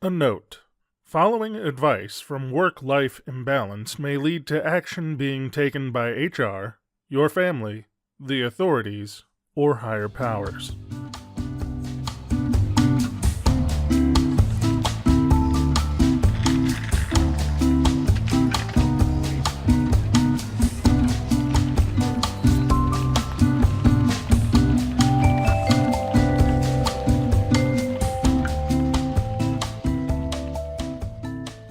A note. Following advice from work-life imbalance may lead to action being taken by HR, your family, the authorities, or higher powers.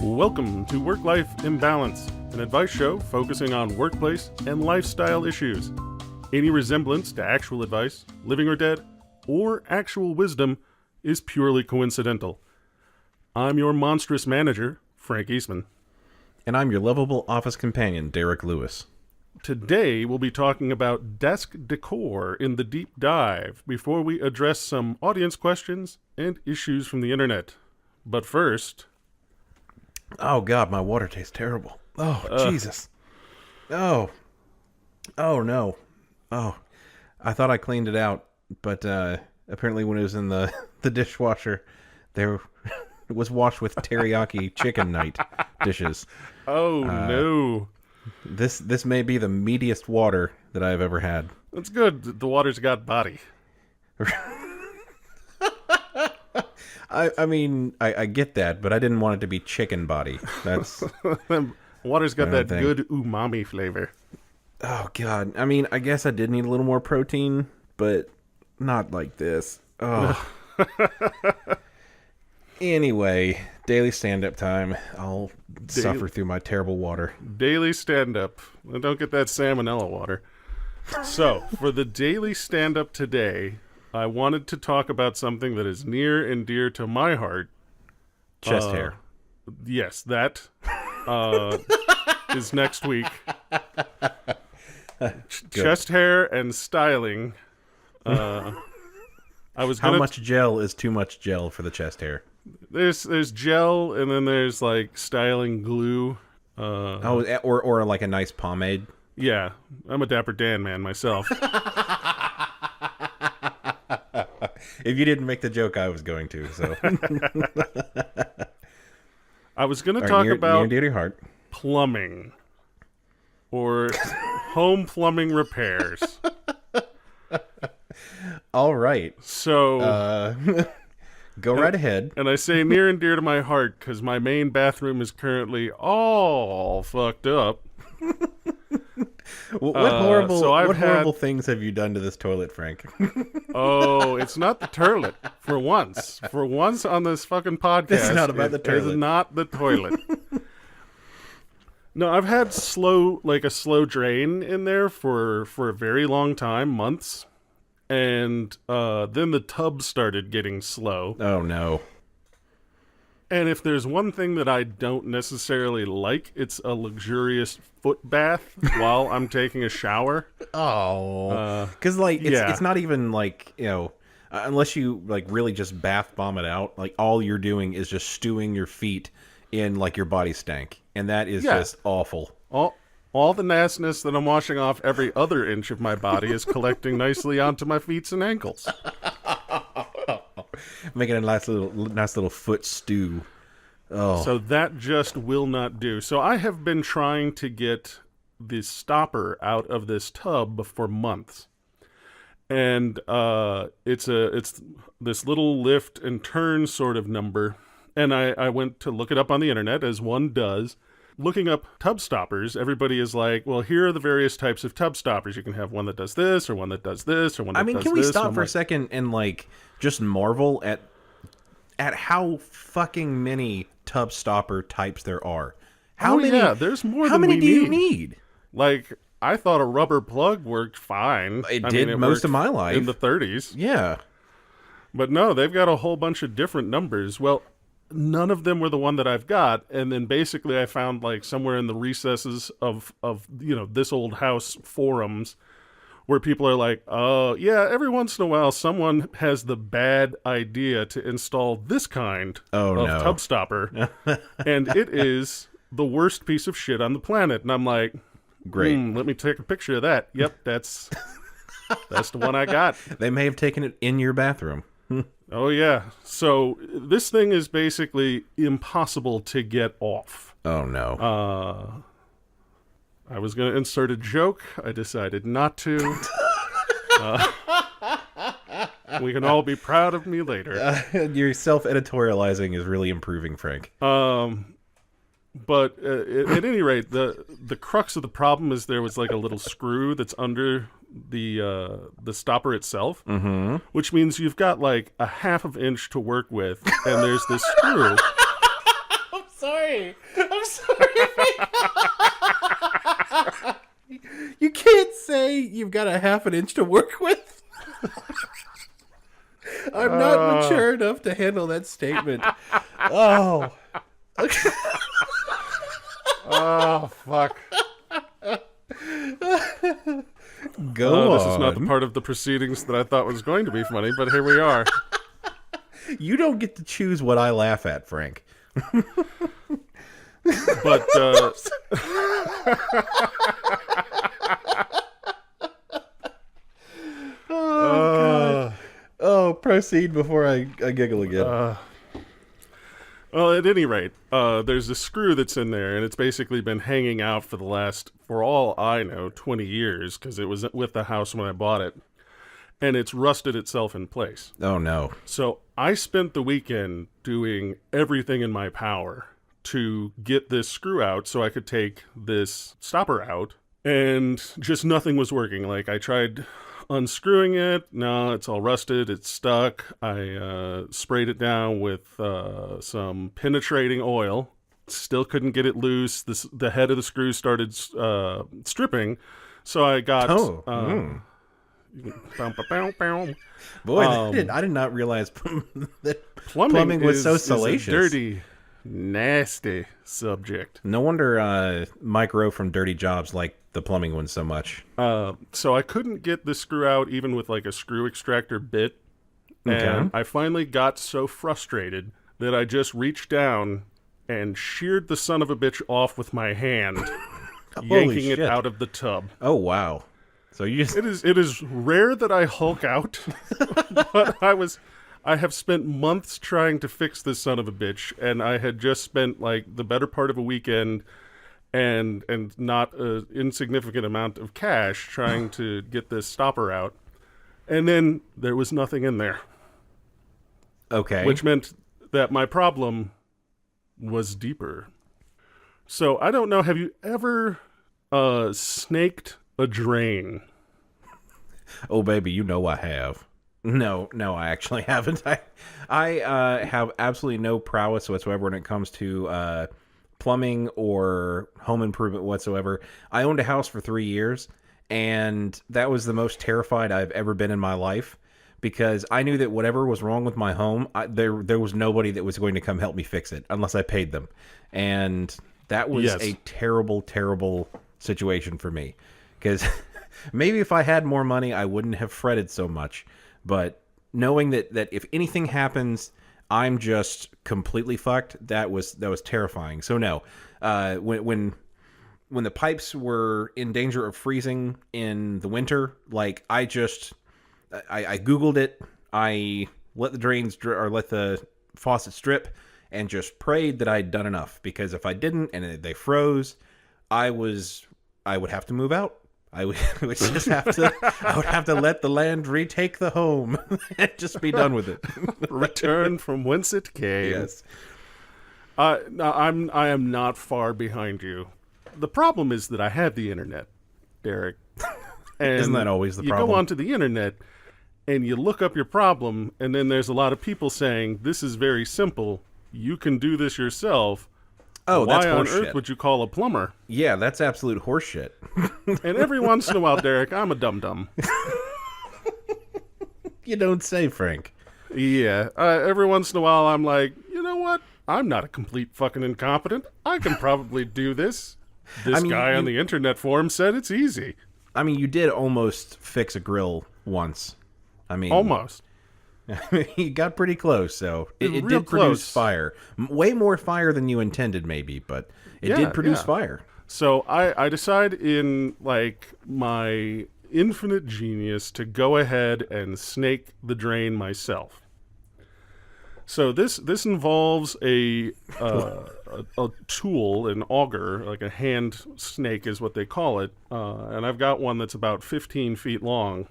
Welcome to Work-Life Imbalance, an advice show focusing on workplace and lifestyle issues. Any resemblance to actual advice, living or dead, or actual wisdom is purely coincidental. I'm your monstrous manager, Frank Eastman. And I'm your lovable office companion, Derek Lewis. Today we'll be talking about desk decor in the deep dive before we address some audience questions and issues from the internet. But first... Oh, God, my water tastes terrible. Oh, Jesus. Oh. Oh, no. Oh. I thought I cleaned it out, but apparently when it was in the dishwasher, it was washed with teriyaki chicken night dishes. Oh, no. This may be the meatiest water that I've ever had. That's good. The water's got body. I mean, I get that, but I didn't want it to be chicken body. That's Water's got that good umami flavor. Oh, God. I mean, I guess I did need a little more protein, but not like this. Oh. Anyway, daily stand-up time. I'll suffer through my terrible water. Daily stand-up. Don't get that salmonella water. So, for the daily stand-up today... I wanted to talk about something that is near and dear to my heart. Chest hair. Yes, that is next week. Chest hair and styling. I was How much gel is too much gel for the chest hair? There's gel, and then there's like styling glue. Or like a nice pomade. Yeah, I'm a Dapper Dan man myself. If you didn't make the joke, I was going to. So I was going to talk about near your heart. Plumbing or home plumbing repairs. All right. So go right ahead. And I say near and dear to my heart because my main bathroom is currently all fucked up. What horrible things have you done to this toilet, Frank? Oh, it's not the toilet. For once on this fucking podcast, it's not about the toilet. It's not the toilet. No, I've had a slow drain in there for a very long time, months, and then the tub started getting slow. Oh no. And if there's one thing that I don't necessarily like, it's a luxurious foot bath while I'm taking a shower. Oh, because it's not even like, unless you like really just bath bomb it out. Like all you're doing is just stewing your feet in like your body stank, and that is just awful. All the nastiness that I'm washing off every other inch of my body is collecting nicely onto my feet and ankles. Making a nice little foot stew. Oh. So that just will not do. So I have been trying to get the stopper out of this tub for months. And it's this little lift and turn sort of number. And I went to look it up on the internet, as one does. Looking up tub stoppers, everybody is like, well, here are the various types of tub stoppers. You can have one that does this, or one that does this, or one that does this. Can we stop for a second and just marvel at how fucking many tub stopper types there are? How many? Yeah, there's more. How many do you need? Like, I thought a rubber plug worked fine. It did most of my life in the 30s. Yeah, but no, they've got a whole bunch of different numbers. Well, none of them were the one that I've got, and then basically I found like somewhere in the recesses of this old house forums where people are like, oh yeah, every once in a while someone has the bad idea to install this kind of tub stopper, and it is the worst piece of shit on the planet. And I'm like, great, let me take a picture of that. Yep, that's the one I got. They may have taken it in your bathroom. Oh, yeah. So this thing is basically impossible to get off. Oh no. I was going to insert a joke. I decided not to. We can all be proud of me later. Your self-editorializing is really improving, Frank. But at any rate, the crux of the problem is there was like a little screw that's under the stopper itself, which means you've got like a half of inch to work with, and there's this screw. I'm sorry. You can't say you've got a half an inch to work with. I'm not mature enough to handle that statement. Oh. Oh, fuck. Go on. This is not the part of the proceedings that I thought was going to be funny, but here we are. You don't get to choose what I laugh at, Frank. But, Oh, proceed before I giggle again. well, at any rate, there's a screw that's in there, and it's basically been hanging out for the last, for all I know, 20 years, because it was with the house when I bought it, and it's rusted itself in place. Oh, no. So I spent the weekend doing everything in my power to get this screw out so I could take this stopper out, and just nothing was working. Like, I tried unscrewing it. No, it's all rusted. It's stuck. I sprayed it down with some penetrating oil. Still couldn't get it loose. The head of the screw started stripping. So I got... Boy, I did not realize that plumbing was so is salacious. a dirty, nasty subject. No wonder Mike Rowe from Dirty Jobs liked the plumbing one so much. So I couldn't get the screw out even with like a screw extractor bit. And I finally got so frustrated that I just reached down and sheared the son of a bitch off with my hand, yanking it out of the tub. Oh, wow. So you just... It is rare that I Hulk out, but I have spent months trying to fix this son of a bitch, and I had just spent like the better part of a weekend and not an insignificant amount of cash trying to get this stopper out. And then there was nothing in there. Okay. Which meant that my problem was deeper. So I don't know, have you ever snaked a drain? Oh, baby, you know I have. No, I actually haven't. I have absolutely no prowess whatsoever when it comes to plumbing or home improvement whatsoever. I owned a house for 3 years, and that was the most terrified I've ever been in my life, because I knew that whatever was wrong with my home, there was nobody that was going to come help me fix it unless I paid them. And that was a terrible, terrible situation for me, because maybe if I had more money, I wouldn't have fretted so much. But knowing that if anything happens, I'm just completely fucked, that was terrifying. So no, when the pipes were in danger of freezing in the winter, like I Googled it, I let the drains or let the faucet strip, and just prayed that I'd done enough. Because if I didn't and they froze, I would have to move out. I would just have to. I would have to let the land retake the home and just be done with it. Return from whence it came. Yes. I am not far behind you. The problem is that I have the internet, Derek. And isn't that always the problem? You go onto the internet and you look up your problem, and then there's a lot of people saying this is very simple. You can do this yourself. Oh, that's why on horseshit. earth would you call a plumber? Yeah, that's absolute horseshit. And every once in a while, Derek, I'm a dum-dum. You don't say, Frank. Yeah, every once in a while, I'm like, you know what? I'm not a complete fucking incompetent. I can probably do this. This guy on the internet forum said it's easy. I mean, you did almost fix a grill once. I mean, almost. You got pretty close, so it Real did close. produce fire. Way more fire than you intended, maybe, but it did produce fire. So I decide in like my infinite genius to go ahead and snake the drain myself. So this involves a tool, an auger, like a hand snake is what they call it, and I've got one that's about 15 feet long.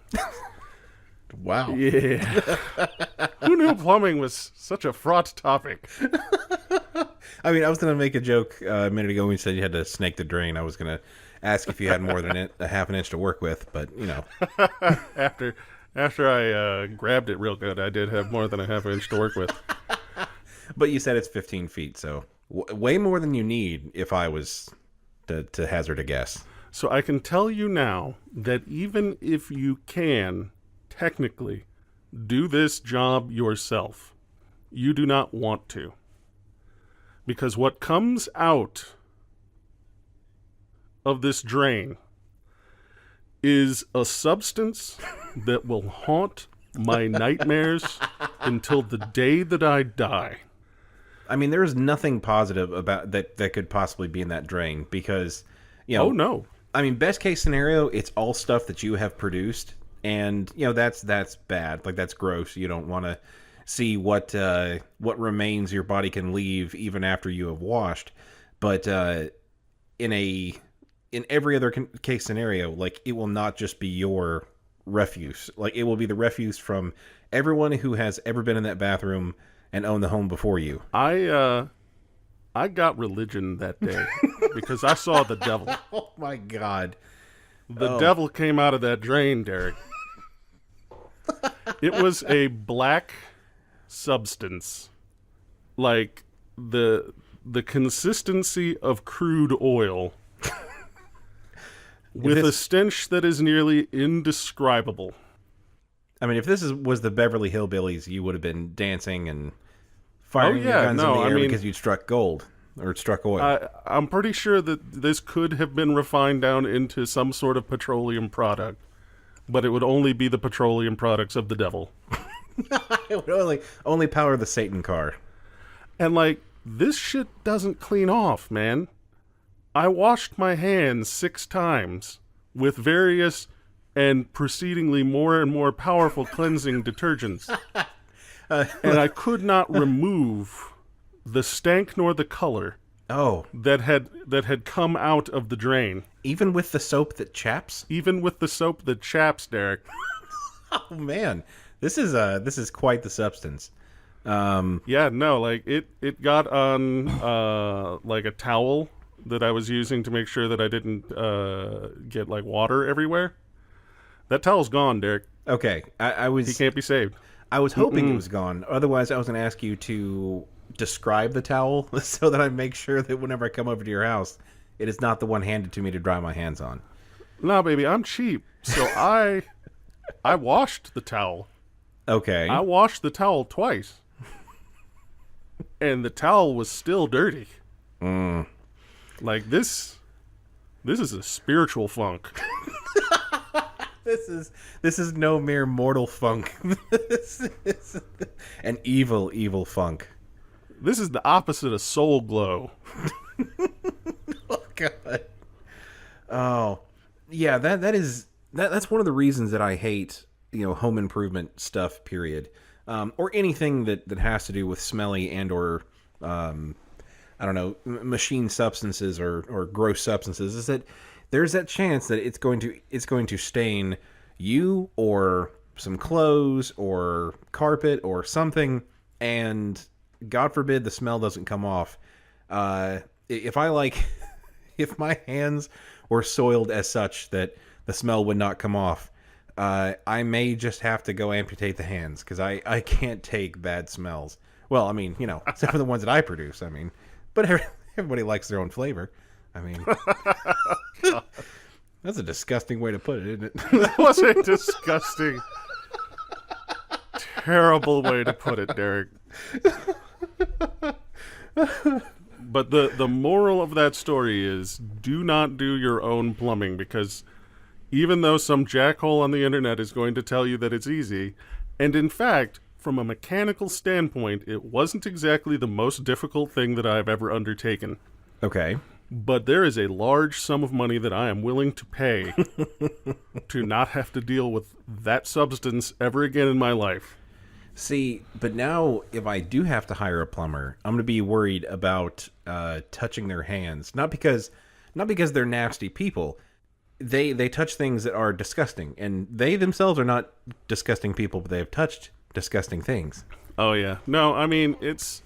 Wow. Yeah. Who knew plumbing was such a fraught topic? I mean, I was going to make a joke a minute ago when you said you had to snake the drain. I was going to ask if you had more than a half an inch to work with, but, you know. After I grabbed it real good, I did have more than a half inch to work with. But you said it's 15 feet, so way more than you need if I was to hazard a guess. So I can tell you now that even if you can, technically, do this job yourself, you do not want to. Because what comes out of this drain is a substance that will haunt my nightmares until the day that I die. I mean, there is nothing positive about that could possibly be in that drain because, you know. Oh, no. I mean, best case scenario, it's all stuff that you have produced, and, you know, that's bad. Like, that's gross. You don't want to see what remains your body can leave even after you have washed. But in every other case scenario, like, it will not just be your refuse. Like, it will be the refuse from everyone who has ever been in that bathroom and owned the home before you. I got religion that day because I saw the devil. Oh my God. The devil came out of that drain, Derek. It was a black substance, like the consistency of crude oil, with a stench that is nearly indescribable. I mean, if this was the Beverly Hillbillies, you would have been dancing and firing your guns in the air because you'd struck gold or struck oil. I'm pretty sure that this could have been refined down into some sort of petroleum product, but it would only be the petroleum products of the devil. It would only power the Satan car. And, like, this shit doesn't clean off, man. I washed my hands 6 times with various and proceedingly more and more powerful cleansing detergents. And I could not remove the stank nor the color that had come out of the drain. Even with the soap that chaps? Even with the soap that chaps, Derek. Oh, man. This is quite the substance. Yeah, no, like, it got on, like, a towel that I was using to make sure that I didn't get, like, water everywhere. That towel's gone, Derek. Okay. He can't be saved. I was hoping it was gone. Otherwise, I was going to ask you to describe the towel so that I make sure that whenever I come over to your house, it is not the one handed to me to dry my hands on. No, baby, I'm cheap. So I washed the towel. Okay. I washed the towel twice. And the towel was still dirty. Like, this is a spiritual funk. This is no mere mortal funk. This is an evil, evil funk. This is the opposite of soul glow. Oh God. Oh, yeah. That's one of the reasons that I hate, you know, home improvement stuff. Period. Or anything that has to do with smelly and or I don't know, machine substances or gross substances. Is that there's that chance that it's going to stain you or some clothes or carpet or something, and God forbid the smell doesn't come off. If my hands were soiled as such that the smell would not come off, I may just have to go amputate the hands because I can't take bad smells. Well, I mean, you know, except for the ones that I produce. I mean, but everybody likes their own flavor. I mean, that's a disgusting way to put it, isn't it? That was a disgusting, terrible way to put it, Derek. But the moral of that story is do not do your own plumbing, because even though some jackhole on the internet is going to tell you that it's easy, and in fact, from a mechanical standpoint, it wasn't exactly the most difficult thing that I've ever undertaken. Okay. But there is a large sum of money that I am willing to pay to not have to deal with that substance ever again in my life. See, but now if I do have to hire a plumber, I'm going to be worried about touching their hands. Not because they're nasty people. They touch things that are disgusting, and they themselves are not disgusting people, but they have touched disgusting things. Oh yeah. No, I mean it's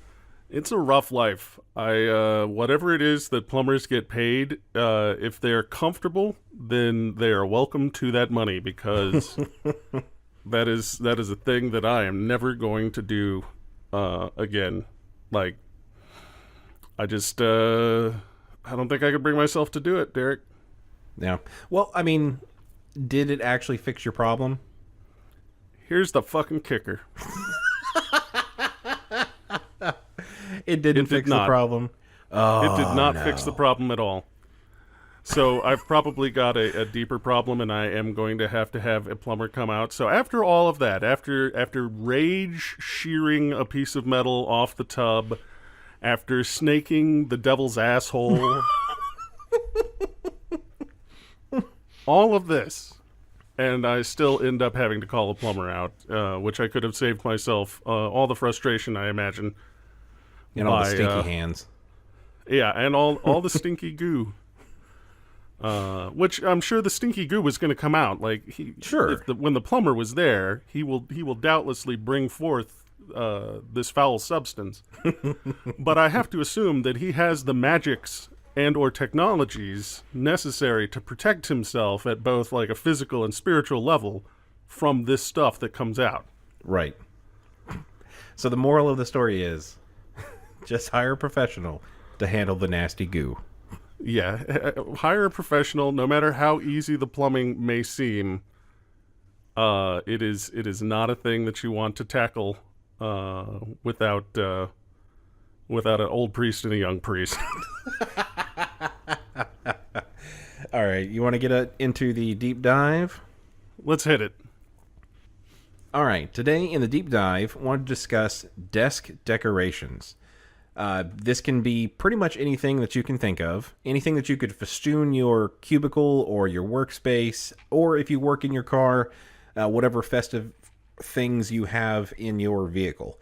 a rough life. I whatever it is that plumbers get paid, if they're comfortable, then they are welcome to that money because that is a thing that I am never going to do again. Like I just I don't think I could bring myself to do it, Derek. Yeah. Well, I mean, did it actually fix your problem? Here's the fucking kicker. It didn't fix the problem. Oh, it did not fix the problem at all. So I've probably got a deeper problem, and I am going to have a plumber come out. So after all of that, after rage shearing a piece of metal off the tub, after snaking the devil's asshole, all of this, and I still end up having to call a plumber out, which I could have saved myself all the frustration, I imagine. And all the stinky hands. Yeah, and all the stinky goo. Which I'm sure the stinky goo was going to come out. Like when the plumber was there, he will doubtlessly bring forth this foul substance. But I have to assume that he has the magics and or technologies necessary to protect himself at both like a physical and spiritual level from this stuff that comes out. Right. So the moral of the story is just hire a professional to handle the nasty goo. Yeah, hire a professional. No matter how easy the plumbing may seem, it is not a thing that you want to tackle without an old priest and a young priest. All right, you want to get into the deep dive? Let's hit it. All right, today in the deep dive, I want to discuss desk decorations. This can be pretty much anything that you can think of. Anything that you could festoon your cubicle or your workspace, or if you work in your car, whatever festive things you have in your vehicle.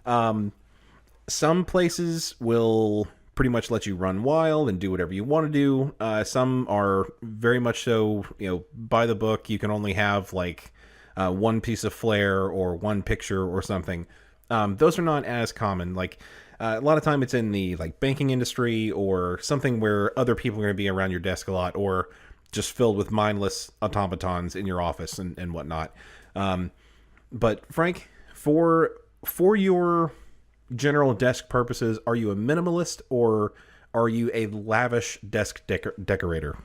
Some places will pretty much let you run wild and do whatever you want to do. Some are very much so, by the book. You can only have like one piece of flair or one picture or something. Those are not as common. Like a lot of time it's in the like banking industry or something where other people are going to be around your desk a lot, or just filled with mindless automatons in your office and whatnot. But Frank, for your general desk purposes, are you a minimalist or are you a lavish desk decorator?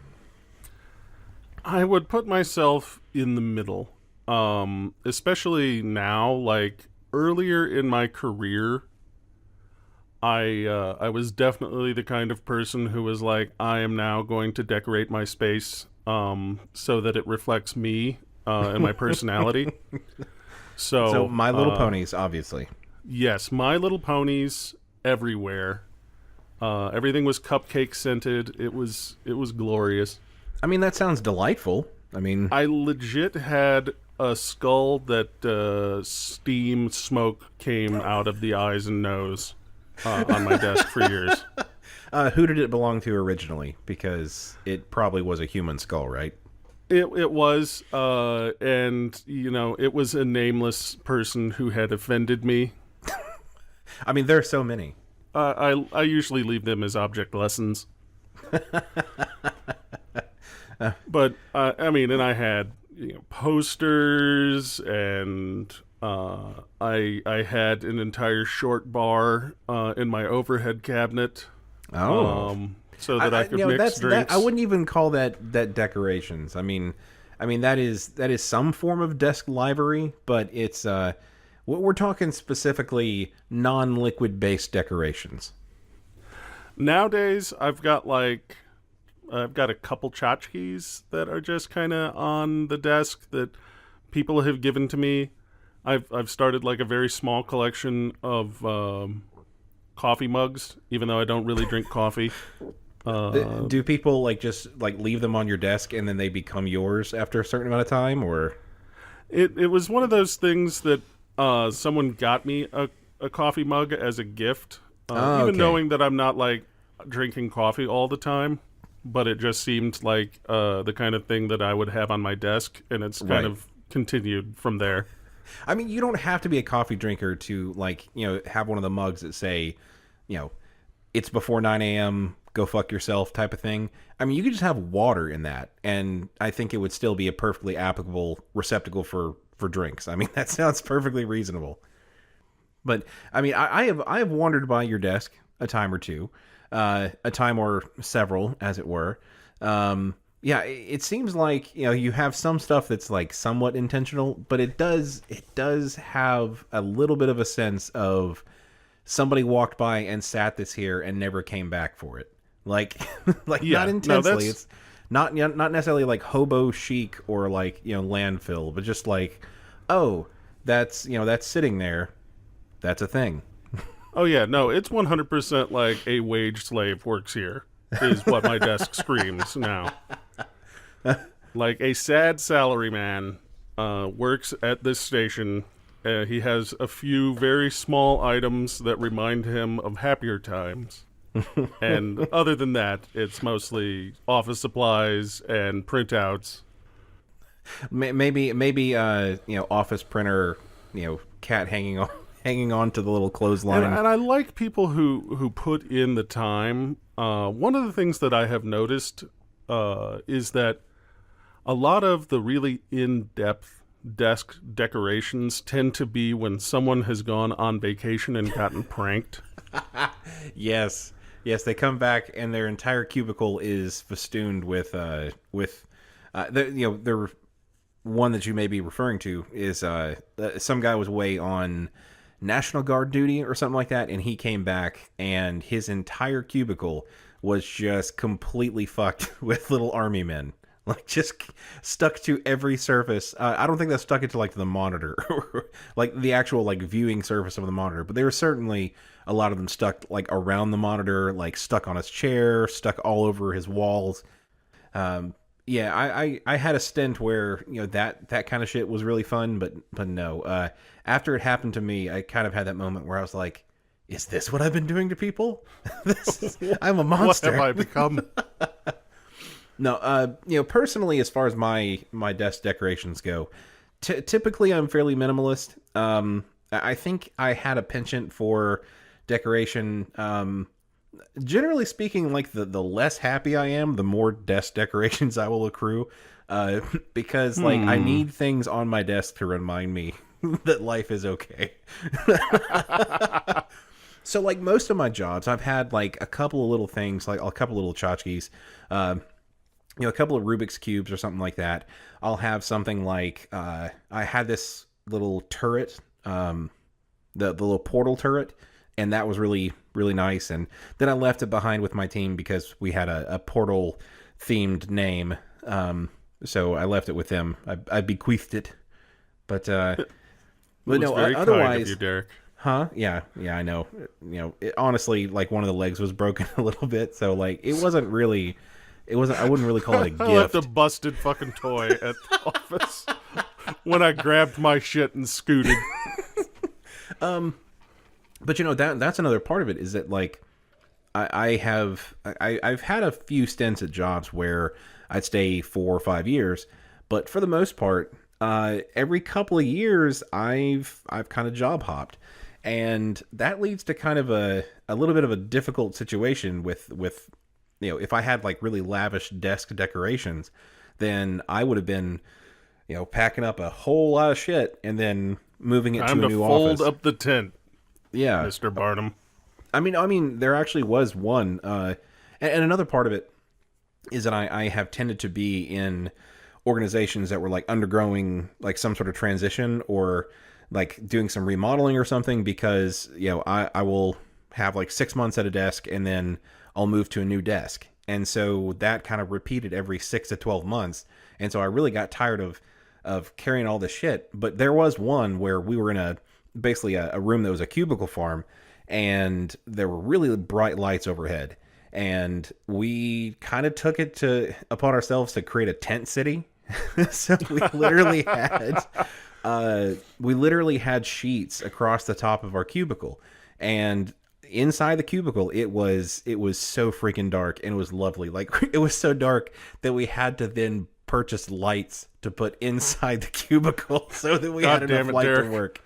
I would put myself in the middle, especially now. Like earlier in my career, I was definitely the kind of person who was like, I am now going to decorate my space so that it reflects me and my personality. So My Little Ponies, obviously. Yes, My Little Ponies everywhere. Everything was cupcake scented. It was glorious. I mean, that sounds delightful. I legit had a skull that steam smoke came out of the eyes and nose on my desk for years. Who did it belong to originally? Because it probably was a human skull, right? It was, and it was a nameless person who had offended me. There are so many. I usually leave them as object lessons. But and I had posters, and I had an entire short bar in my overhead cabinet. Oh. So that I could mix drinks. I wouldn't even call that decorations. That is some form of desk livery, but it's we're talking specifically non-liquid based decorations. Nowadays, I've got a couple tchotchkes that are just kind of on the desk that people have given to me. I've started like a very small collection of coffee mugs, even though I don't really drink coffee. Do people just leave them on your desk and then they become yours after a certain amount of time, or? It was one of those things that someone got me a coffee mug as a gift, Okay. even knowing that I'm not like drinking coffee all the time. But it just seemed like the kind of thing that I would have on my desk, and it's kind Right. of continued from there. I mean, you don't have to be a coffee drinker to, like, have one of the mugs that say, it's before 9 a.m., go fuck yourself type of thing. I mean, you could just have water in that, and I think it would still be a perfectly applicable receptacle for drinks. I mean, that sounds perfectly reasonable. But, I mean, I have wandered by your desk a time or two, a time or several, as it were. Yeah, it seems like you have some stuff that's like somewhat intentional, but it does have a little bit of a sense of somebody walked by and sat this here and never came back for it. Like like Yeah, not no, intensely. that's- It's not necessarily like hobo chic or like landfill, but just like, oh, that's that's sitting there. That's a thing. Oh yeah, no, it's 100% like a wage slave works here, is what my desk screams now. Like a sad salaryman works at this station. He has a few very small items that remind him of happier times. And other than that, it's mostly office supplies and printouts. Maybe office printer, cat hanging on to the little clothesline. And I like people who put in the time. One of the things that I have noticed is that a lot of the really in-depth desk decorations tend to be when someone has gone on vacation and gotten pranked. Yes, they come back and their entire cubicle is festooned with the one that you may be referring to is some guy was away on National Guard duty or something like that, and he came back and his entire cubicle was just completely fucked with little army men. Like, just stuck to every surface. I don't think that stuck it to, like, the monitor. Like, the actual, like, viewing surface of the monitor. But there were certainly a lot of them stuck, like, around the monitor, like, stuck on his chair, stuck all over his walls. Yeah, I had a stint where, that kind of shit was really fun. But no. After it happened to me, I kind of had that moment where I was like, is this what I've been doing to people? I'm a monster. What have I become? No, personally, as far as my desk decorations go, typically I'm fairly minimalist. I think I had a penchant for decoration. Generally speaking, like the less happy I am, the more desk decorations I will accrue. Because like I need things on my desk to remind me that life is okay. So like most of my jobs, I've had like a couple of little things, like a couple of little tchotchkes. A couple of Rubik's Cubes or something like that. I'll have something like, I had this little turret, the little portal turret, and that was really, really nice. And then I left it behind with my team because we had a portal-themed name. So I left it with them. I bequeathed it. But no, very otherwise... kind of you, Derek. Huh? Yeah, I know. It, honestly, like one of the legs was broken a little bit, so like it wasn't really... I wouldn't really call it a I left gift. a busted fucking toy at the office when I grabbed my shit and scooted. But that's another part of it is that like I've had a few stints at jobs where I'd stay 4 or 5 years, but for the most part, every couple of years I've kind of job hopped, and that leads to kind of a little bit of a difficult situation with if I had like really lavish desk decorations, then I would have been, packing up a whole lot of shit and then moving it Time to a to new fold office. up the tent, Yeah, Mr. Barnum. I mean, there actually was one, and another part of it is that I have tended to be in organizations that were like undergoing like some sort of transition or like doing some remodeling or something because I will have like 6 months at a desk and then I'll move to a new desk. And so that kind of repeated every 6 to 12 months. And so I really got tired of carrying all this shit. But there was one where we were in basically a room that was a cubicle farm, and there were really bright lights overhead. And we kind of took it upon ourselves to create a tent city. So we literally had we literally had sheets across the top of our cubicle, and inside the cubicle it was so freaking dark, and it was lovely. Like, it was so dark that we had to then purchase lights to put inside the cubicle so that we had enough light to work.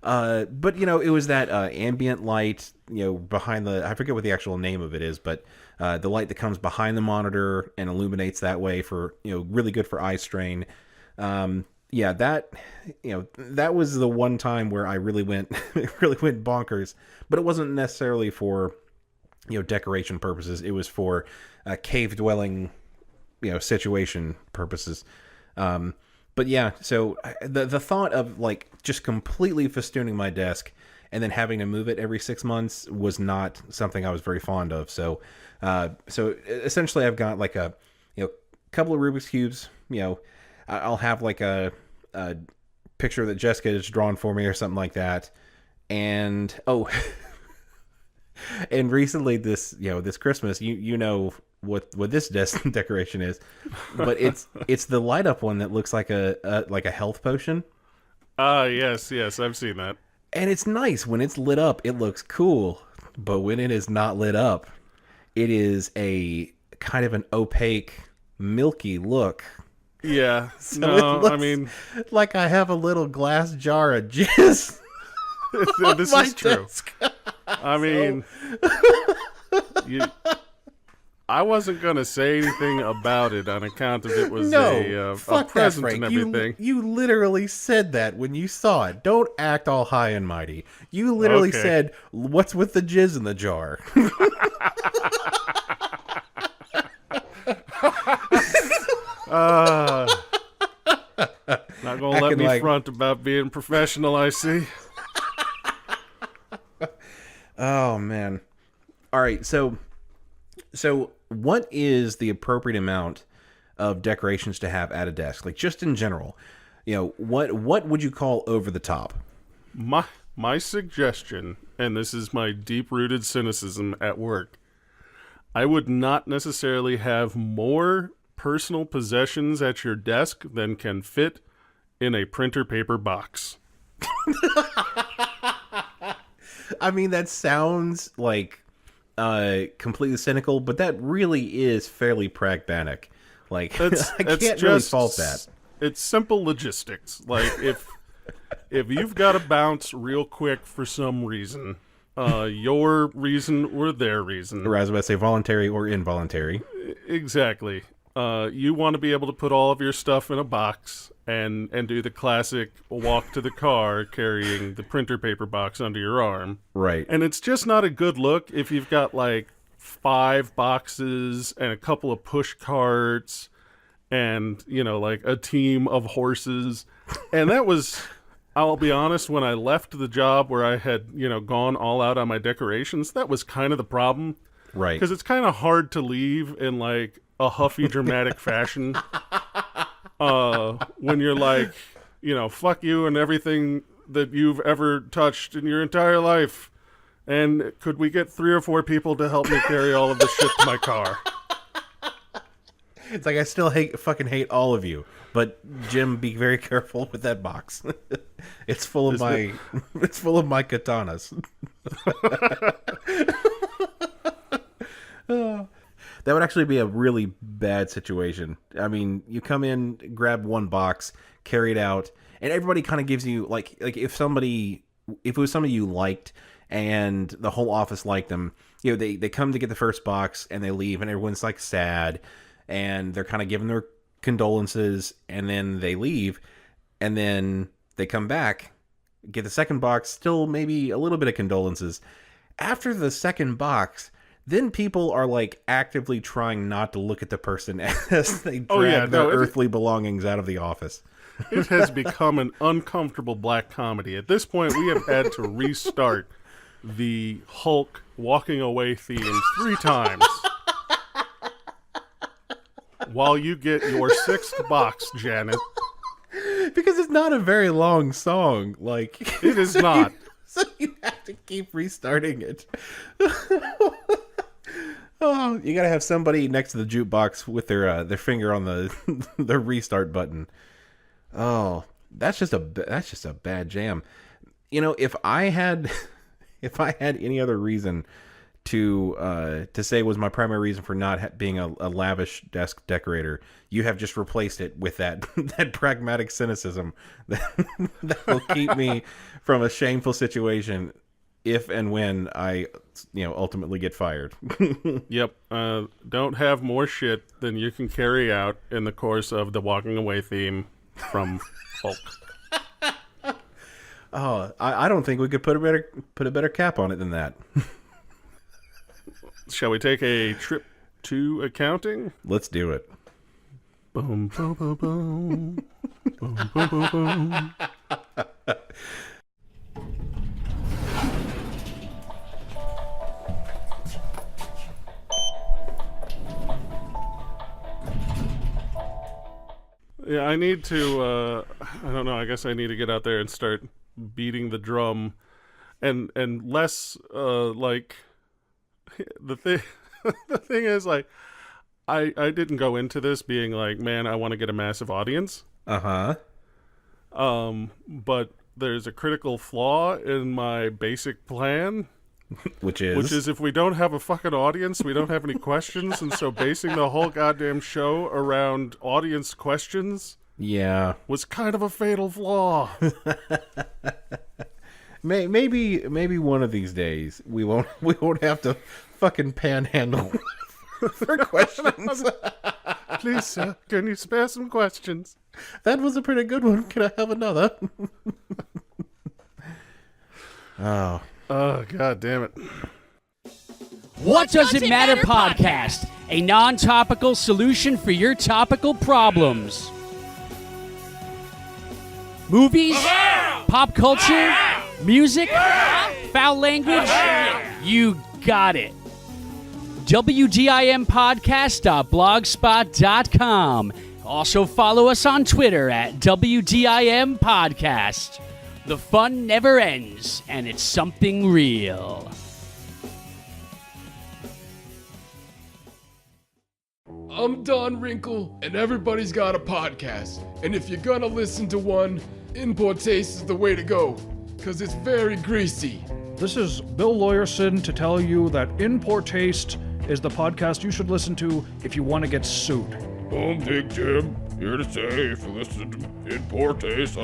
But it was that ambient light, behind the, I forget what the actual name of it is, but the light that comes behind the monitor and illuminates that way for, really good for eye strain. Yeah, that was the one time where I really went bonkers, but it wasn't necessarily for, decoration purposes. It was for cave dwelling, situation purposes. But yeah, so the thought of like just completely festooning my desk and then having to move it every 6 months was not something I was very fond of. So essentially I've got like a, couple of Rubik's Cubes, I'll have like a picture that Jessica has drawn for me or something like that. And, and recently this Christmas, what this desk decoration is, but it's the light up one that looks like a health potion. Yes, I've seen that. And it's nice when it's lit up, it looks cool, but when it is not lit up, it is a kind of an opaque, milky look. Yeah. So no, I mean, like I have a little glass jar of jizz. This is true. I mean, I wasn't going to say anything about it on account of it was a present and everything. You literally said that when you saw it. Don't act all high and mighty. You literally said, "What's with the jizz in the jar?" Not going to let me front about being professional, I see. Oh, man. All right, so what is the appropriate amount of decorations to have at a desk? Like, just in general, what would you call over the top? My suggestion, and this is my deep-rooted cynicism at work, I would not necessarily have more personal possessions at your desk than can fit in a printer paper box. I mean, that sounds like completely cynical, but that really is fairly pragmatic. Like, I can't really fault that. It's simple logistics. Like, if you've got to bounce real quick for some reason, your reason or their reason, or as I was about to say, voluntary or involuntary. Exactly. You want to be able to put all of your stuff in a box and do the classic walk to the car carrying the printer paper box under your arm. Right. And it's just not a good look if you've got like 5 boxes and a couple of push carts and, like a team of horses. And that was, I'll be honest, when I left the job where I had, gone all out on my decorations, that was kind of the problem. Right. Because it's kind of hard to leave in like a huffy, dramatic fashion. When you're like, fuck you and everything that you've ever touched in your entire life. And could we get 3 or 4 people to help me carry all of this shit to my car? It's like, I still fucking hate all of you. But Jim, be very careful with that box. It's full of it's full of my katanas. That would actually be a really bad situation. I mean, you come in, grab one box, carry it out, and everybody kind of gives you, like if it was somebody you liked and the whole office liked them, they come to get the first box and they leave and everyone's like sad and they're kind of giving their condolences and then they leave and then they come back, get the second box, still maybe a little bit of condolences. After the second box, then people are like actively trying not to look at the person as they drag their earthly belongings out of the office. It has become an uncomfortable black comedy. At this point, we have had to restart the Hulk walking away theme 3 times while you get your 6th box, Janet. Because it's not a very long song. Like, it is not. So you have to keep restarting it. Oh, you gotta have somebody next to the jukebox with their finger on the restart button. Oh, that's just a bad jam. You know, if I had any other reason to say was my primary reason for not being a lavish desk decorator, you have just replaced it with that that pragmatic cynicism that will keep me from a shameful situation if and when I, ultimately get fired. Yep. Don't have more shit than you can carry out in the course of the walking away theme from Hulk. Oh, I don't think we could put a better cap on it than that. Shall we take a trip to accounting? Let's do it. Boom, boom, boom, boom. Boom, boom, boom, boom. Yeah, I need to, I don't know, I guess I need to get out there and start beating the drum and less, like, the thing is, like, I didn't go into this being like, man, I want to get a massive audience. Uh-huh. But there's a critical flaw in my basic plan. Which is if we don't have a fucking audience, we don't have any questions, and so basing the whole goddamn show around audience questions was kind of a fatal flaw. Maybe one of these days we won't have to fucking panhandle for questions. Please, sir, can you spare some questions? That was a pretty good one. Can I have another? Oh, god damn it. What Does It Matter podcast, a non-topical solution for your topical problems. Movies, pop culture, music, foul language, you got it. WDIMpodcast.blogspot.com. Also follow us on Twitter at WDIM Podcast. The fun never ends, and it's something real. I'm Don Wrinkle, and everybody's got a podcast. And if you're gonna listen to one, In Poor Taste is the way to go, because it's very greasy. This is Bill Lawyerson to tell you that In Poor Taste is the podcast you should listen to if you want to get sued. I'm Big Jim, here to say if you listen to In Poor Taste,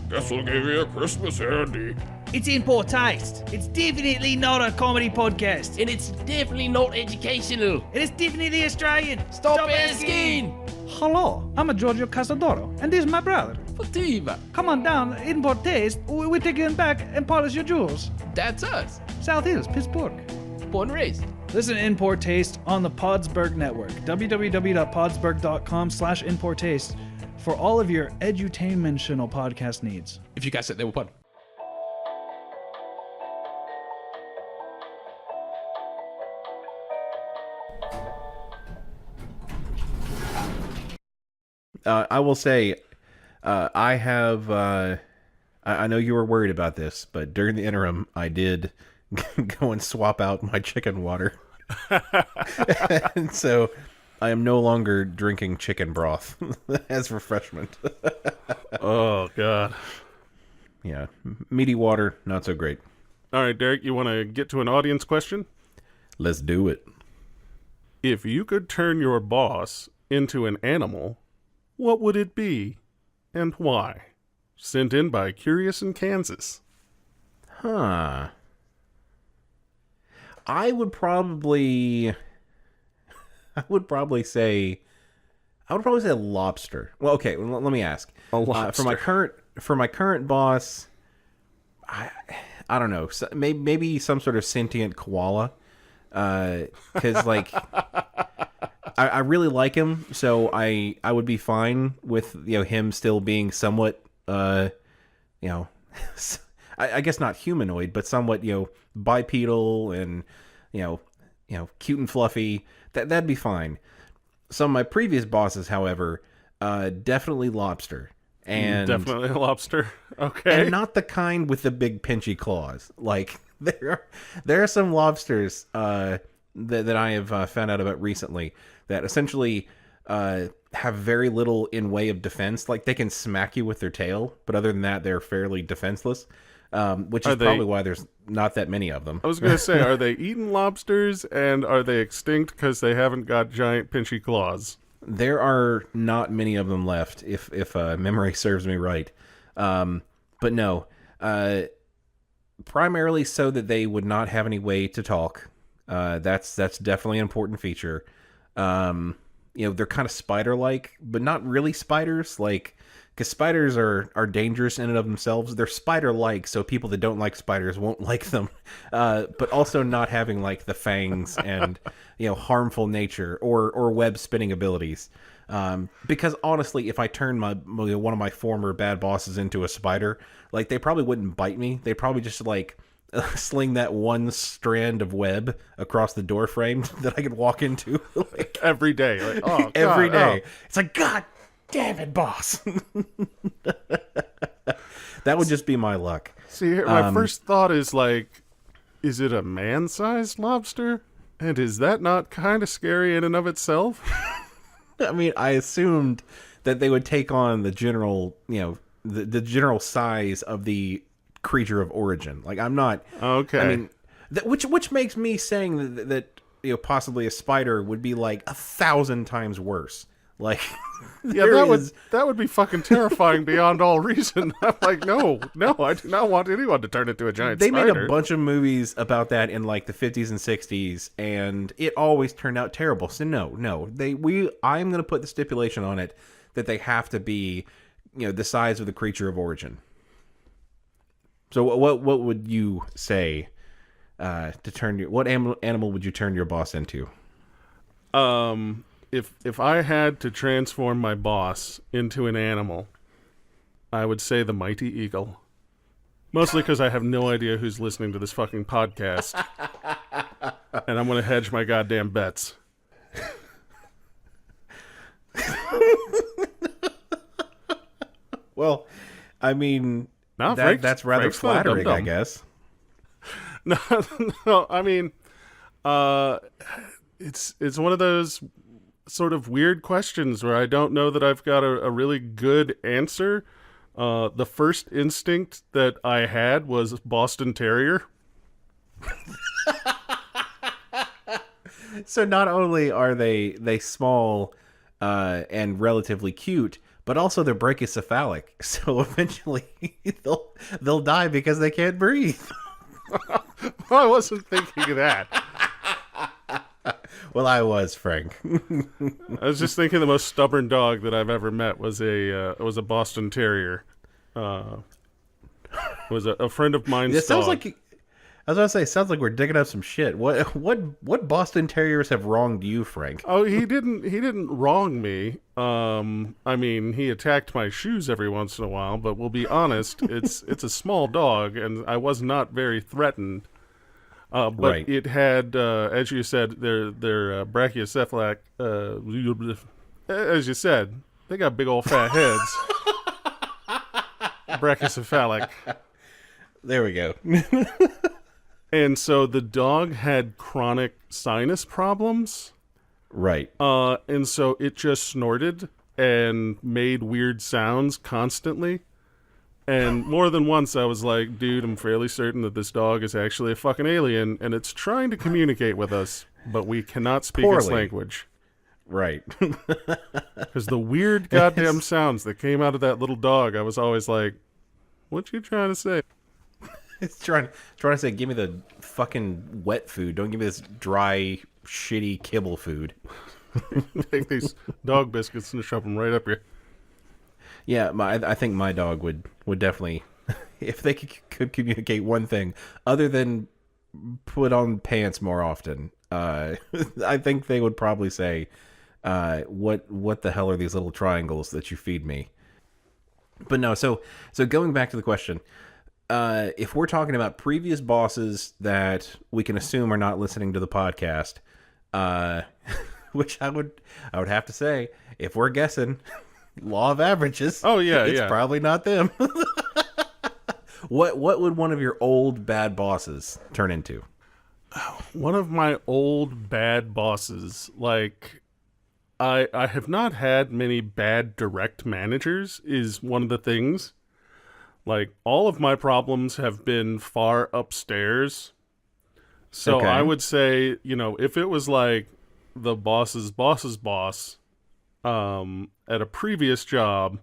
guess we'll give you a Christmas handy. It's In Poor Taste. It's definitely not a comedy podcast. And it's definitely not educational. And it's definitely Australian. Stop asking! Hello, I'm Giorgio Casadoro, and this is my brother. Fativa. Come on down, In Poor Taste. We're taking back and polish your jewels. That's us. South Hills, Pittsburgh. Born and raised. Listen to In Poor Taste on the Podsberg Network. www.podsberg.com/InPoorTaste for all of your edutainmentional podcast needs. If you guys said they were fun. I will say, I have. I know you were worried about this, but during the interim, I did go and swap out my chicken water, and so I am no longer drinking chicken broth as refreshment. Oh god. Yeah, meaty water, not so great. All right, Derek, you want to get to an audience question? Let's do it. If you could turn your boss into an animal, what would it be, and why? Sent in by Curious in Kansas. Huh. I would probably say lobster. Well, okay, let me ask. A lobster. For my current boss, I don't know. Maybe some sort of sentient koala. Because like I really like him, so I would be fine with him still being somewhat I guess not humanoid, but somewhat bipedal and cute and fluffy. That'd be fine. Some of my previous bosses, however, definitely lobster. And definitely a lobster. Okay. And not the kind with the big pinchy claws. Like there are some lobsters that I have found out about recently that essentially have very little in way of defense. Like, they can smack you with their tail, but other than that, they're fairly defenseless, which is probably why there's not that many of them. I was going to say, are they eating lobsters, and are they extinct because they haven't got giant pinchy claws? There are not many of them left, if memory serves me right. But no, primarily so that they would not have any way to talk. That's definitely an important feature. They're kind of spider-like, but not really spiders. Like, because spiders are dangerous in and of themselves. They're spider-like, so people that don't like spiders won't like them. But also not having like the fangs and harmful nature or web spinning abilities. Because honestly, if I turned one of my former bad bosses into a spider, like, they probably wouldn't bite me. They'd probably just like sling that one strand of web across the door frame that I could walk into like every day. Like, oh, God, every day. oh. It's like, God damn it, boss. That would just be my luck. See, my first thought is like, is it a man-sized lobster? And is that not kind of scary in and of itself? I mean, I assumed that they would take on the general, the general size of the creature of origin. Like, I'm not okay. I mean, which makes me saying that possibly a spider would be like 1,000 times worse. Like, yeah, that would be fucking terrifying beyond all reason. I'm like, no, I do not want anyone to turn into a giant spider. They made a bunch of movies about that in like the 50s and 60s, and it always turned out terrible. So no, I'm going to put the stipulation on it that they have to be, the size of the creature of origin. So what would you say to turn what animal would you turn your boss into? If I had to transform my boss into an animal, I would say the mighty eagle. Mostly because I have no idea who's listening to this fucking podcast. And I'm going to hedge my goddamn bets. Well, I mean, no, that's rather Frank's flattering, I guess. No, I mean, it's one of those sort of weird questions where I don't know that I've got a really good answer. The first instinct that I had was Boston Terrier. So not only are they small and relatively cute, but also they're brachycephalic. So eventually they'll die because they can't breathe. I wasn't thinking of that. Well, I was, Frank. I was just thinking the most stubborn dog that I've ever met was a Boston Terrier. Was a friend of mine's It sounds dog. like, I was going to say, it sounds like we're digging up some shit. What Boston Terriers have wronged you, Frank? Oh, he didn't wrong me. I mean, he attacked my shoes every once in a while, but we'll be honest, it's a small dog, and I was not very threatened. But right. It had, as you said, they're brachiocephalic. As you said, they got big old fat heads. Brachiocephalic. There we go. And so the dog had chronic sinus problems. Right. And so it just snorted and made weird sounds constantly. And more than once I was like, dude, I'm fairly certain that this dog is actually a fucking alien and it's trying to communicate with us, but we cannot speak its language. Right. Because the weird goddamn sounds that came out of that little dog, I was always like, what you trying to say? It's trying to say, give me the fucking wet food. Don't give me this dry, shitty kibble food. Take these dog biscuits and shove them right up here. Yeah, I think my dog would definitely, if they could communicate one thing other than put on pants more often, I think they would probably say, what the hell are these little triangles that you feed me? But no, so going back to the question, if we're talking about previous bosses that we can assume are not listening to the podcast, which I would have to say, if we're guessing, law of averages. Oh yeah, it's probably not them. What would one of your old bad bosses turn into? One of my old bad bosses, like, I have not had many bad direct managers is one of the things. Like, all of my problems have been far upstairs. So Okay. I would say, you know, if it was like the boss's boss's boss at a previous job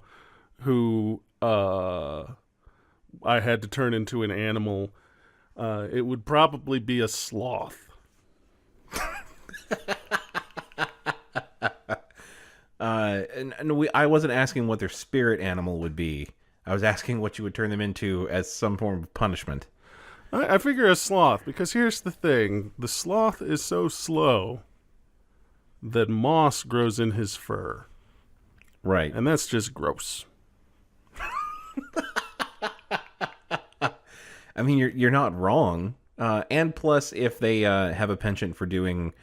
who I had to turn into an animal, it would probably be a sloth. I wasn't asking what their spirit animal would be. I was asking what you would turn them into as some form of punishment. I figure a sloth, because here's the thing. The sloth is so slow that moss grows in his fur. Right. And that's just gross. I mean, you're not wrong. And plus, if they have a penchant for doing,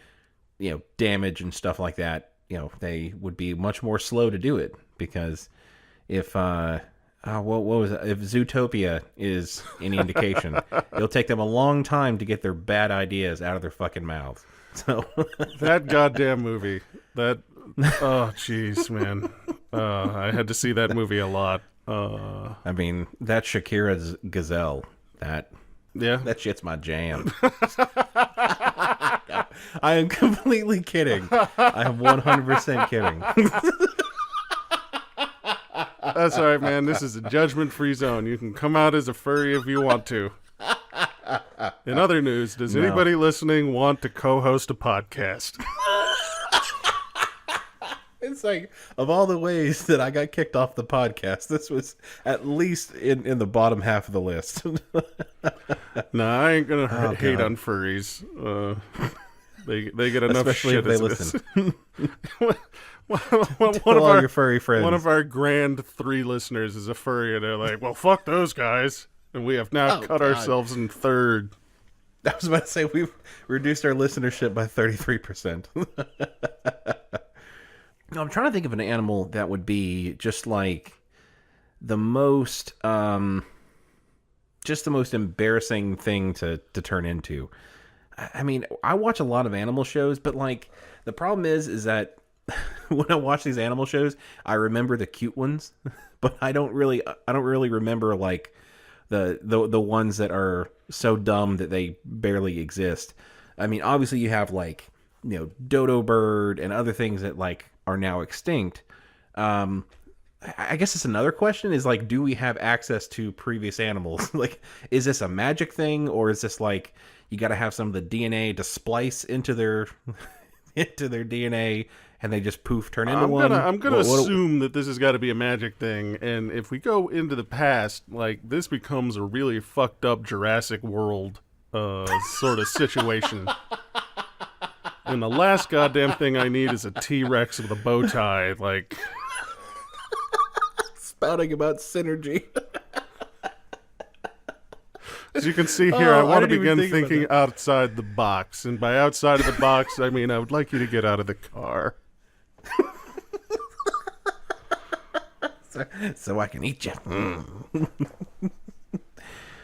damage and stuff like that, they would be much more slow to do it. Because if what was it? If Zootopia is any indication, it'll take them a long time to get their bad ideas out of their fucking mouths. So that goddamn movie. Oh, jeez, man. I had to see that movie a lot. I mean, that Shakira's gazelle. That shit's my jam. I am completely kidding. I am 100% kidding. That's all right, man. This is a judgment-free zone. You can come out as a furry if you want to. In other news, does anybody listening want to co-host a podcast? It's like, of all the ways that I got kicked off the podcast, this was at least in the bottom half of the list. Nah, I ain't gonna hate on furries. They get enough Especially shit if they as listen. one of all your furry friends. One of our grand 3 listeners is a furry, and they're like, well, fuck those guys. And we have now cut ourselves in third. I was about to say, we've reduced our listenership by 33%. I'm trying to think of an animal that would be just like the most embarrassing thing to turn into. I mean, I watch a lot of animal shows, but like the problem is that when I watch these animal shows, I remember the cute ones, but I don't really remember like the ones that are so dumb that they barely exist. I mean, obviously you have like, dodo bird and other things that like are now extinct. I guess it's another question is like, do we have access to previous animals? Like, is this a magic thing, or is this like you got to have some of the DNA to splice into their DNA and they just turn into one? I'm gonna assume that this has got to be a magic thing, and if we go into the past, like this becomes a really fucked up Jurassic World sort of situation. And the last goddamn thing I need is a T-Rex with a bow tie, like spouting about synergy. As you can see here, I want to begin thinking outside the box. And by outside of the box, I mean I would like you to get out of the car. so I can eat you.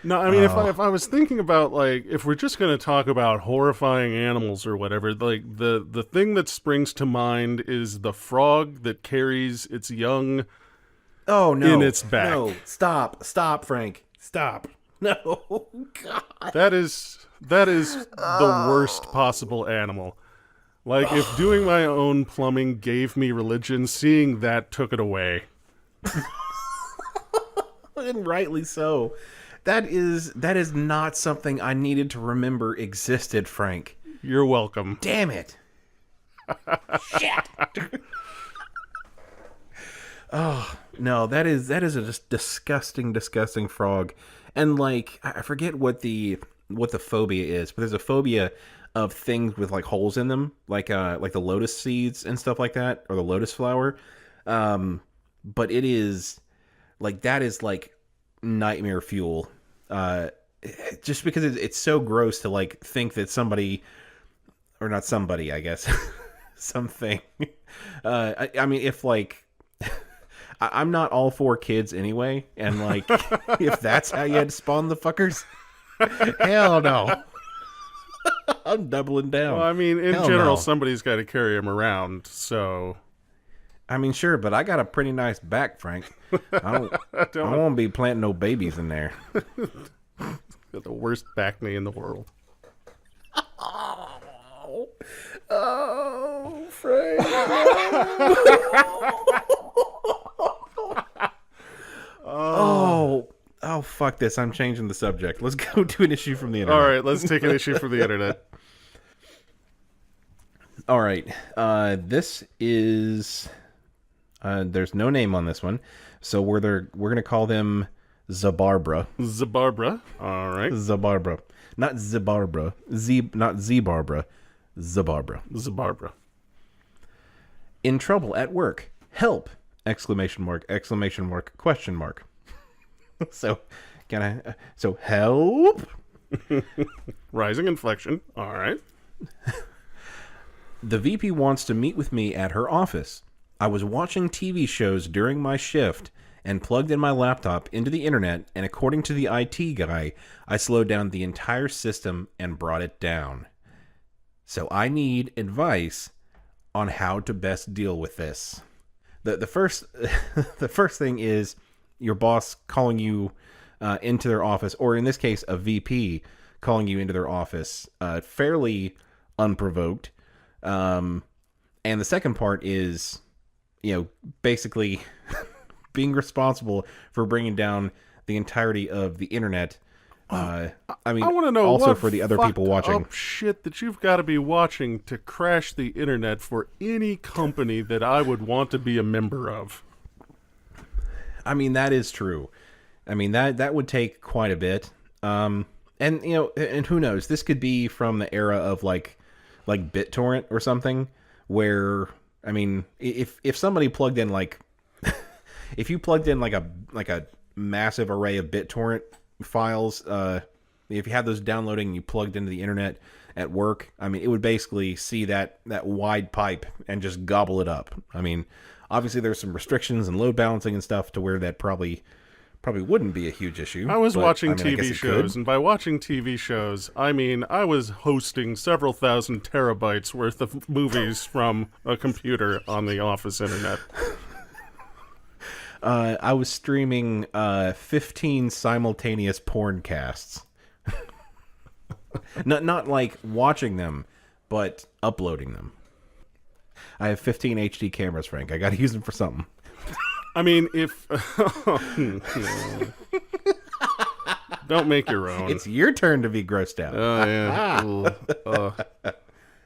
No, I mean, if I was thinking about, like, if we're just going to talk about horrifying animals or whatever, like, the thing that springs to mind is the frog that carries its young in its back. No, stop, Frank. Stop. No, God. That is the worst possible animal. Like, if doing my own plumbing gave me religion, seeing that took it away. And rightly so. That is not something I needed to remember existed, Frank. You're welcome. Damn it. Shit. Oh, no, that is a just disgusting frog. And like, I forget what the phobia is, but there's a phobia of things with like holes in them, like the lotus seeds and stuff like that, or the lotus flower. But it is like, that is like nightmare fuel, just because it's so gross to like think that somebody, or not somebody, I guess, something. I mean, if like, I'm not all for kids anyway, and like, if that's how you had to spawn the fuckers, hell no. I'm doubling down. Well, I mean, in Hell general, no. somebody's got to carry him around. So I mean, sure, but I got a pretty nice back, Frank. I don't want to be planting no babies in there. got the worst back knee in the world. Oh, Frank. Oh, fuck this. I'm changing the subject. Let's go to an issue from the internet. All right, let's take an issue from the internet. All right. This is... there's no name on this one, so we're going to call them Zabarbara. Zabarbara. All right. Zabarbara. Not Zabarbara. Not Z-Barbara. Zabarbara. Zabarbara. In trouble at work. Help! Exclamation mark, exclamation mark, question mark. So help? Rising inflection. All right. The VP wants to meet with me at her office. I was watching TV shows during my shift and plugged in my laptop into the internet, and according to the IT guy, I slowed down the entire system and brought it down. So I need advice on how to best deal with this. The first the first thing is your boss calling you into their office, or in this case, a VP calling you into their office, fairly unprovoked. And the second part is, basically being responsible for bringing down the entirety of the internet. I want to know also what for the other people watching. Shit that you've got to be watching to crash the internet for any company that I would want to be a member of. I mean, that is true. I mean, that would take quite a bit. And who knows? This could be from the era of like BitTorrent or something, where, I mean, if somebody plugged in if you plugged in like a massive array of BitTorrent files, if you had those downloading and you plugged into the internet at work, I mean, it would basically see that wide pipe and just gobble it up. I mean, obviously there's some restrictions and load balancing and stuff to where that probably wouldn't be a huge issue. I was watching I guess TV it shows, could. and by watching TV shows, I mean I was hosting several thousand terabytes worth of movies from a computer on the office internet. I was streaming 15 simultaneous porn casts. not like watching them, but uploading them. I have 15 HD cameras, Frank. I got to use them for something. I mean, if... Don't make your own. It's your turn to be grossed out. Oh, yeah.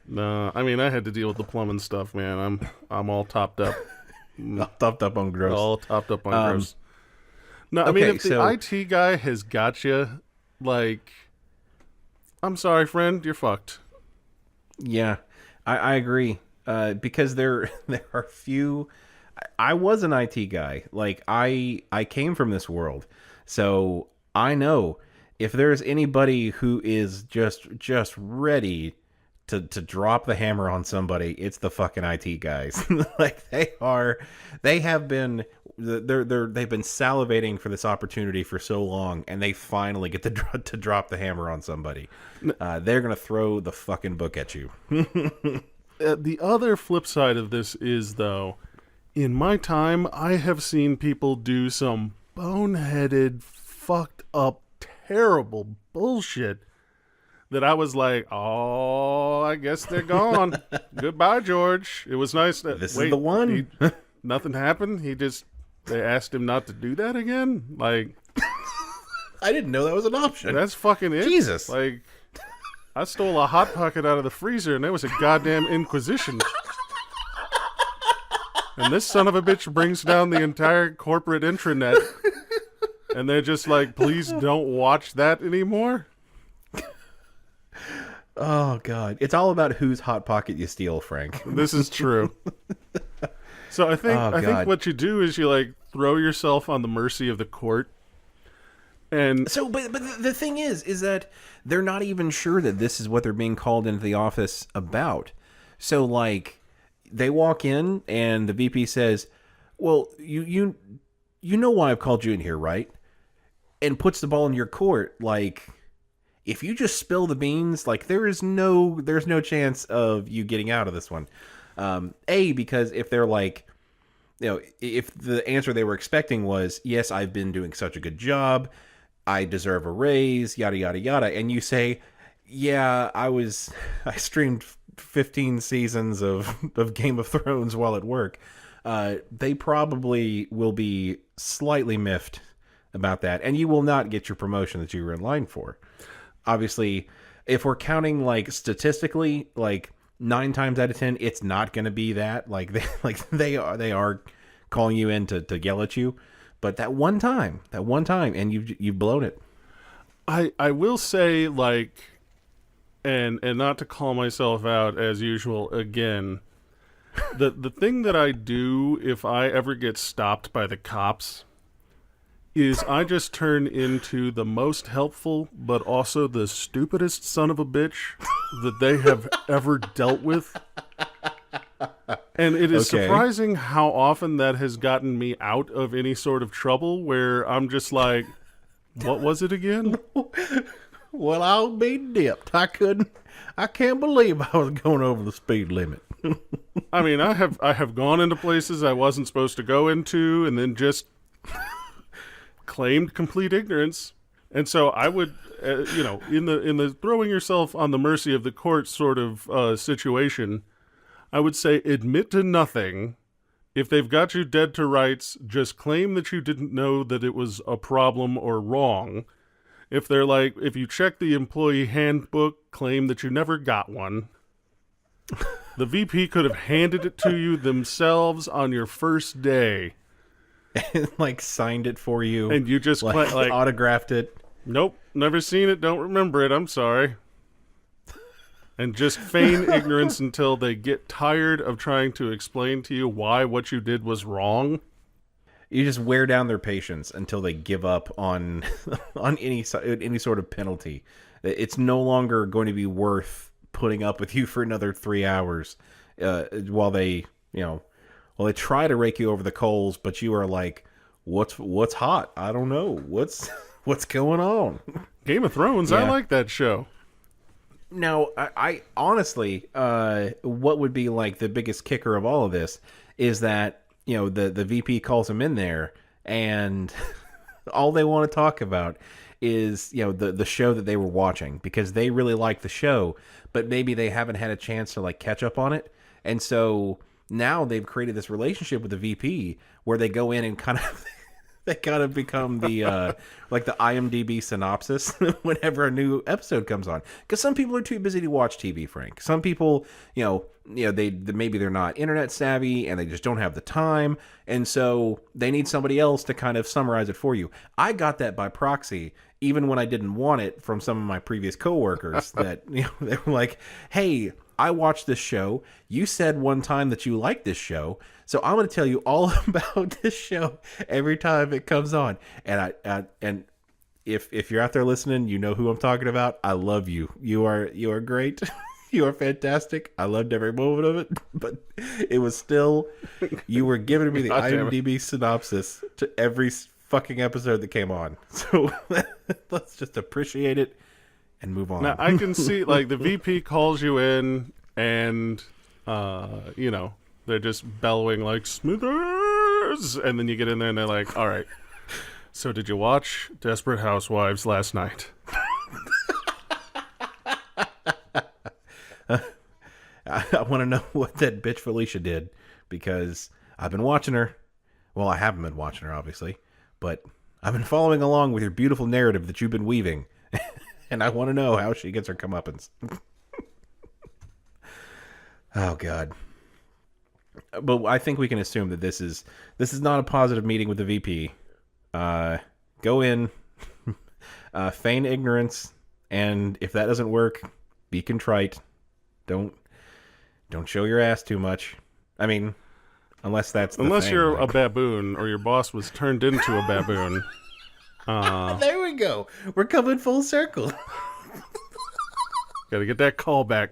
No, I mean, I had to deal with the plumbing stuff, man. I'm all topped up. All topped up on gross. All topped up on gross. No, I okay, mean, if the so- IT guy has got you, I'm sorry, friend, you're fucked. Yeah, I agree. Because there are few... I was an IT guy. Like, I came from this world. So I know if there's anybody who is just ready to drop the hammer on somebody, it's the fucking IT guys. Like, they've been salivating for this opportunity for so long, and they finally get to drop the hammer on somebody. They're gonna throw the fucking book at you. The other flip side of this is, though, in my time, I have seen people do some boneheaded, fucked up, terrible bullshit that I was like, oh, I guess they're gone. Goodbye, George. It was nice. This is the one. Nothing happened. They asked him not to do that again. Like, I didn't know that was an option. that's fucking it. Jesus. Like, I stole a Hot Pocket out of the freezer, and there was a goddamn inquisition. And this son of a bitch brings down the entire corporate intranet. And they're just like, please don't watch that anymore. Oh, God. It's all about whose Hot Pocket you steal, Frank. This is true. So I think what you do is you throw yourself on the mercy of the court. And So, but the thing is that they're not even sure that this is what they're being called into the office about. So, they walk in and the VP says, well, you know why I've called you in here, right? And puts the ball in your court. if you just spill the beans, like there's no chance of you getting out of this one. Because if they're like, if the answer they were expecting was, yes, I've been doing such a good job, I deserve a raise, yada, yada, yada. And you say, yeah, I streamed 15 seasons of Game of Thrones while at work. They probably will be slightly miffed about that. And you will not get your promotion that you were in line for. Obviously, if we're counting like statistically, like 9 times out of 10, it's not going to be that. Like they are calling you in to yell at you. But that one time, and you've blown it. I will say, like, and not to call myself out as usual again, the thing that I do if I ever get stopped by the cops is I just turn into the most helpful but also the stupidest son of a bitch that they have ever dealt with. And it is surprising how often that has gotten me out of any sort of trouble where I'm just like, what was it again? Well, I'll be dipped. I can't believe I was going over the speed limit. I mean, I have gone into places I wasn't supposed to go into and then just claimed complete ignorance. And so I would, in the throwing yourself on the mercy of the court sort of situation, I would say admit to nothing. If they've got you dead to rights, just claim that you didn't know that it was a problem or wrong. If they're like, if you check the employee handbook, claim that you never got one. The VP could have handed it to you themselves on your first day. And like signed it for you. And you just like autographed it. Nope, never seen it, don't remember it, I'm sorry. And just feign ignorance until they get tired of trying to explain to you why what you did was wrong. You just wear down their patience until they give up on any sort of penalty. It's no longer going to be worth putting up with you for another 3 hours while they try to rake you over the coals, but you are like, what's hot? I don't know. What's going on? Game of Thrones, Yeah. I like that show. Now, I honestly, what would be like the biggest kicker of all of this is that, the VP calls him in there and all they want to talk about is, the show that they were watching because they really like the show, but maybe they haven't had a chance to like catch up on it. And so now they've created this relationship with the VP where they go in and kind of they gotta become the like the IMDb synopsis whenever a new episode comes on. Because some people are too busy to watch TV, Frank. Some people, they maybe they're not internet savvy and they just don't have the time, and so they need somebody else to kind of summarize it for you. I got that by proxy, even when I didn't want it from some of my previous coworkers. That they were like, "Hey, I watched this show. You said one time that you liked this show, so I'm going to tell you all about this show every time it comes on." And and if you're out there listening, you know who I'm talking about. I love you. You are great. You are fantastic. I loved every moment of it. But it was still, you were giving me the IMDb synopsis to every fucking episode that came on. So let's just appreciate it and move on. Now, I can see, like, the VP calls you in and, they're just bellowing, like, Smithers! And then you get in there and they're like, all right, so did you watch Desperate Housewives last night? I want to know what that bitch Felicia did, because I've been watching her. Well, I haven't been watching her, obviously, but I've been following along with your beautiful narrative that you've been weaving. And I want to know how she gets her comeuppance. Oh, God. But I think we can assume that this is not a positive meeting with the VP. Go in, feign ignorance, and if that doesn't work, be contrite. Don't show your ass too much. I mean, unless that's the unless thing, you're like... a baboon or your boss was turned into a baboon. There we go. We're coming full circle. Gotta get that call back.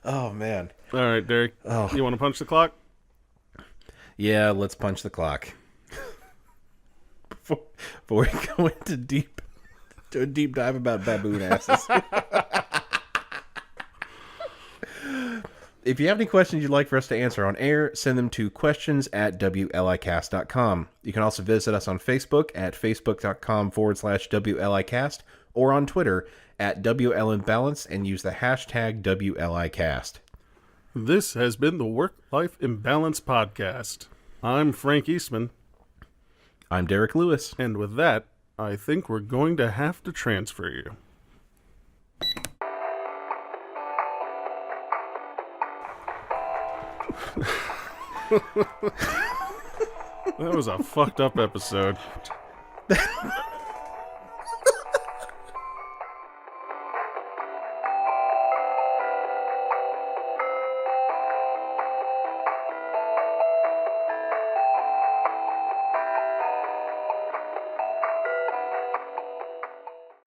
Oh, man. All right, Derek. Oh. You want to punch the clock? Yeah, let's punch the clock. before we go into a deep dive about baboon asses. If you have any questions you'd like for us to answer on air, send them to questions@WLIcast.com. You can also visit us on Facebook at facebook.com/WLIcast or on Twitter at WLImbalance and use the hashtag WLIcast. This has been the Work-Life Imbalance Podcast. I'm Frank Eastman. I'm Derek Lewis. And with that, I think we're going to have to transfer you. That was a fucked up episode.